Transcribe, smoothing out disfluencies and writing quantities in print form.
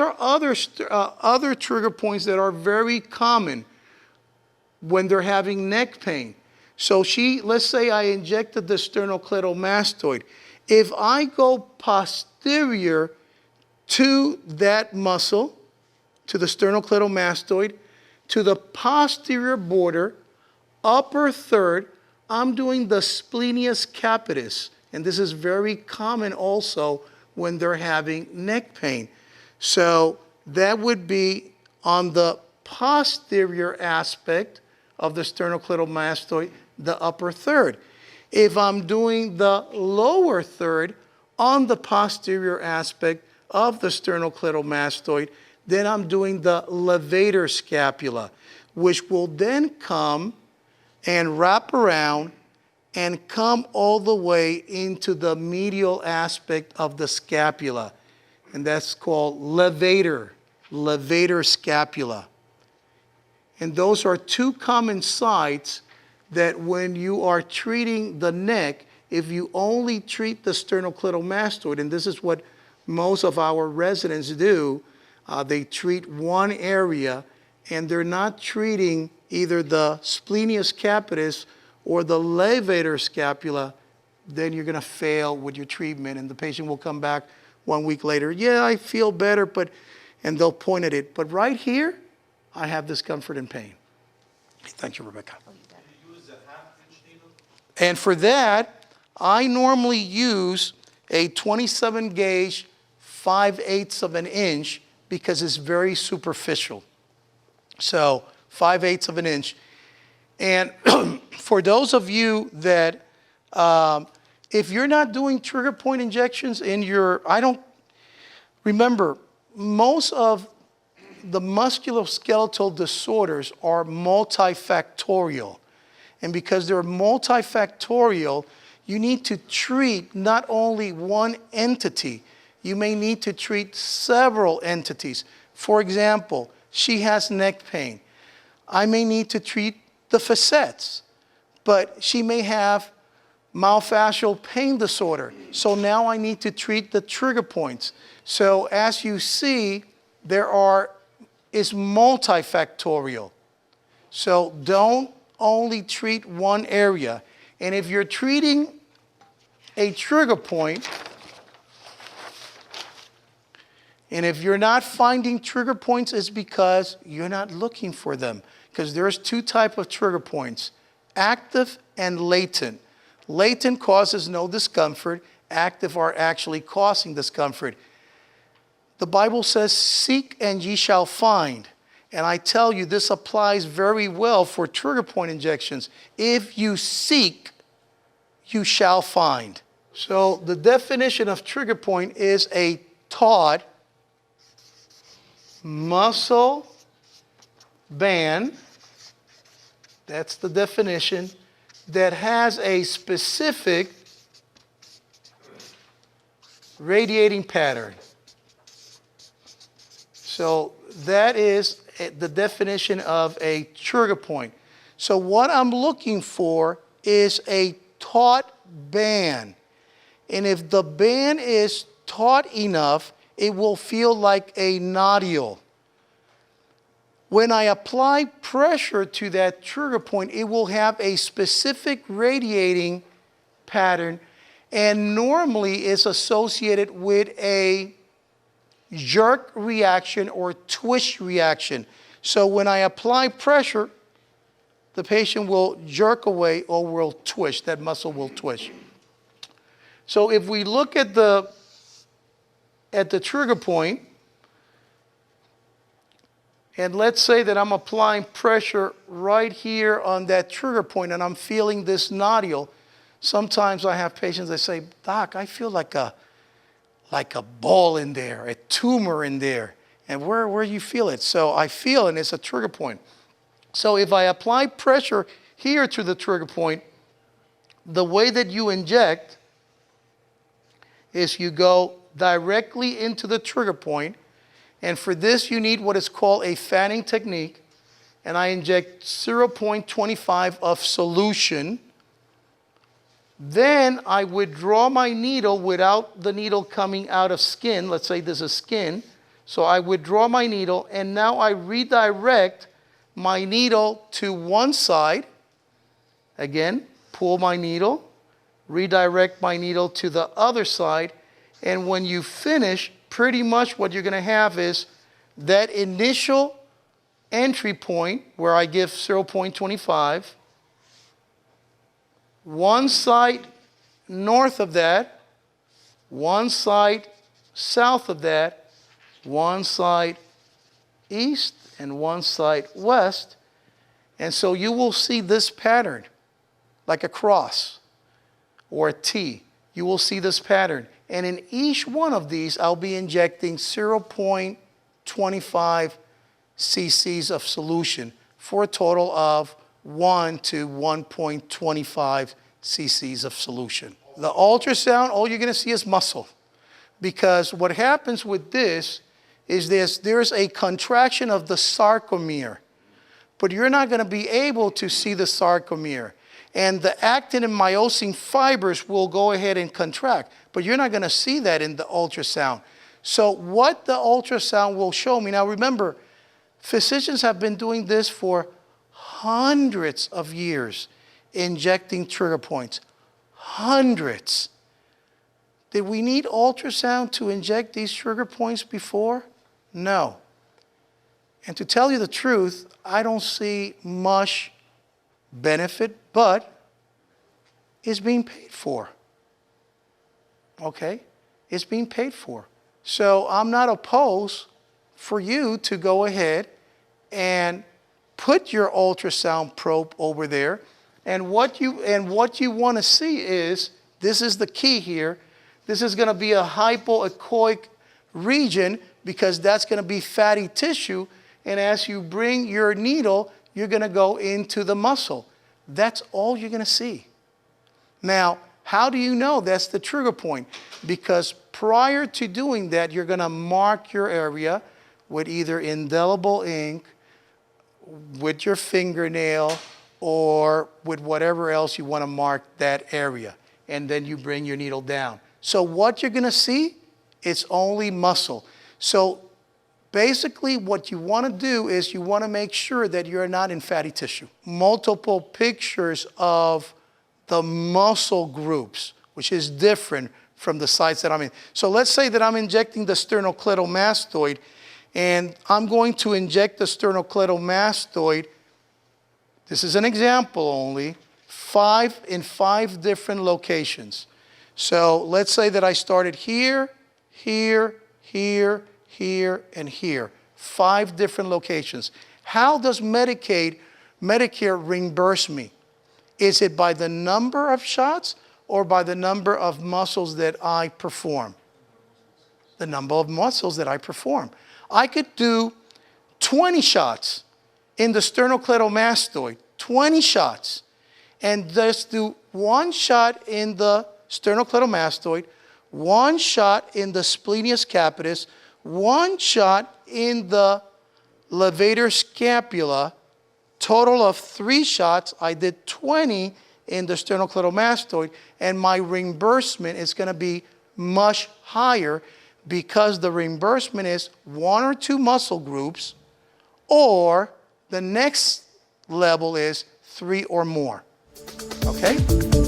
are other trigger points that are very common when they're having neck pain. So let's say I injected the sternocleidomastoid. If I go posterior to that muscle, to the sternocleidomastoid, to the posterior border, upper third, I'm doing the splenius capitis. And this is very common also when they're having neck pain. So that would be on the posterior aspect of the sternocleidomastoid, the upper third. If I'm doing the lower third on the posterior aspect of the sternocleidomastoid, then I'm doing the levator scapula, which will then come and wrap around and come all the way into the medial aspect of the scapula. And that's called levator scapula. And those are two common sites that when you are treating the neck, if you only treat the sternocleidomastoid, and this is what most of our residents do, they treat one area and they're not treating either the splenius capitis or the levator scapula, then you're going to fail with your treatment and the patient will come back 1 week later. Yeah, I feel better, and they'll point at it. But right here, I have discomfort and pain. Thank you, Rebecca. You use a half-inch needle? And for that, I normally use a 27 gauge 5/8 of an inch because it's very superficial. So 5/8 of an inch. And for those of you that, if you're not doing trigger point injections remember, most of the musculoskeletal disorders are multifactorial. And because they're multifactorial, you need to treat not only one entity, you may need to treat several entities. For example, she has neck pain. I may need to treat the facets, but she may have myofascial pain disorder. So now I need to treat the trigger points. So as you see, it's multifactorial. So don't only treat one area. And if you're treating a trigger point, and if you're not finding trigger points, it's because you're not looking for them. Because there's two types of trigger points, active and latent. Latent causes no discomfort. Active are actually causing discomfort. The Bible says, seek and ye shall find. And I tell you, this applies very well for trigger point injections. If you seek, you shall find. So the definition of trigger point is a taut muscle band, that's the definition, that has a specific radiating pattern. So that is the definition of a trigger point. So what I'm looking for is a taut band. And if the band is taut enough, it will feel like a nodule. When I apply pressure to that trigger point, it will have a specific radiating pattern, and normally is associated with a jerk reaction or twitch reaction. So when I apply pressure, the patient will jerk away or will twitch. That muscle will twitch. So if we look at the trigger point, and let's say that I'm applying pressure right here on that trigger point and I'm feeling this nodule. Sometimes I have patients that say, Doc, I feel like a ball in there, a tumor in there. And where you feel it? So I feel, and it's a trigger point. So if I apply pressure here to the trigger point, the way that you inject is you go directly into the trigger point. And for this, you need what is called a fanning technique. And I inject 0.25 of solution. Then I withdraw my needle without the needle coming out of skin. Let's say this is skin. So I withdraw my needle, and now I redirect my needle to one side. Again, pull my needle, redirect my needle to the other side, and when you finish, pretty much what you're going to have is that initial entry point where I give 0.25, one side north of that, one side south of that, one side east, and one side west. And so you will see this pattern, like a cross or a T. You will see this pattern. And in each one of these, I'll be injecting 0.25 cc's of solution for a total of 1 to 1.25 cc's of solution. The ultrasound, all you're going to see is muscle. Because what happens with this is there's a contraction of the sarcomere. But you're not going to be able to see the sarcomere. And the actin and myosin fibers will go ahead and contract. But you're not going to see that in the ultrasound. So what the ultrasound will show me, now remember, physicians have been doing this for hundreds of years, injecting trigger points. Hundreds. Did we need ultrasound to inject these trigger points before? No. And to tell you the truth, I don't see much benefit, but it's being paid for. Okay? It's being paid for. So I'm not opposed for you to go ahead and put your ultrasound probe over there. And what you want to see is, this is the key here, this is going to be a hypoechoic region because that's going to be fatty tissue. And as you bring your needle, you're going to go into the muscle. That's all you're going to see. Now, how do you know that's the trigger point? Because prior to doing that, you're going to mark your area with either indelible ink, with your fingernail, or with whatever else you want to mark that area. And then you bring your needle down. So what you're going to see is only muscle. So basically what you want to do is you want to make sure that you're not in fatty tissue. Multiple pictures of the muscle groups, which is different from the sites that I'm in. So let's say that I'm injecting the sternocleidomastoid, and I'm going to inject the sternocleidomastoid, this is an example only, in five different locations. So let's say that I started here, here, here, here, and here. 5 different locations. How does Medicare reimburse me? Is it by the number of shots or by the number of muscles that I perform? The number of muscles that I perform. I could do 20 shots in the sternocleidomastoid, 20 shots, and just do 1 shot in the sternocleidomastoid, 1 shot in the splenius capitis, 1 shot in the levator scapula, total of 3 shots. I did 20 in the sternocleidomastoid, and my reimbursement is going to be much higher because the reimbursement is 1 or 2 muscle groups, or the next level is 3 or more. Okay?